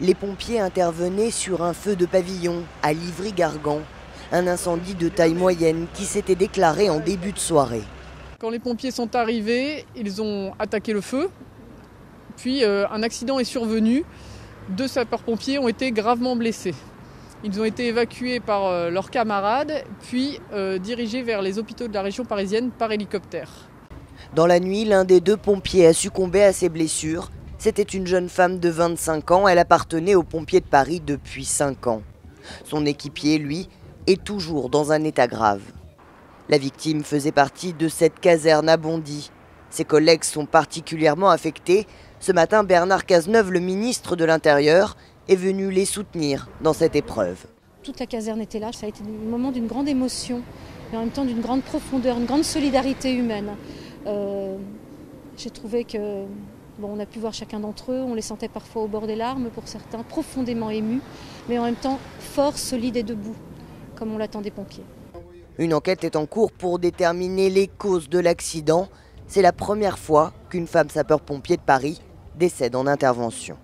Les pompiers intervenaient sur un feu de pavillon à Livry-Gargan, un incendie de taille moyenne qui s'était déclaré en début de soirée. Quand les pompiers sont arrivés, ils ont attaqué le feu, puis un accident est survenu. 2 sapeurs-pompiers ont été gravement blessés. Ils ont été évacués par leurs camarades, puis dirigés vers les hôpitaux de la région parisienne par hélicoptère. Dans la nuit, l'un des 2 pompiers a succombé à ses blessures. C'était une jeune femme de 25 ans, elle appartenait aux pompiers de Paris depuis 5 ans. Son équipier, lui, est toujours dans un état grave. La victime faisait partie de cette caserne à Bondy. Ses collègues sont particulièrement affectés. Ce matin, Bernard Cazeneuve, le ministre de l'Intérieur, est venu les soutenir dans cette épreuve. Toute la caserne était là, ça a été un moment d'une grande émotion, mais en même temps d'une grande profondeur, une grande solidarité humaine. J'ai trouvé que, on a pu voir chacun d'entre eux, on les sentait parfois au bord des larmes pour certains, profondément émus, mais en même temps forts, solides et debout, comme on l'attend des pompiers. Une enquête est en cours pour déterminer les causes de l'accident. C'est la première fois qu'une femme sapeur-pompier de Paris décède en intervention.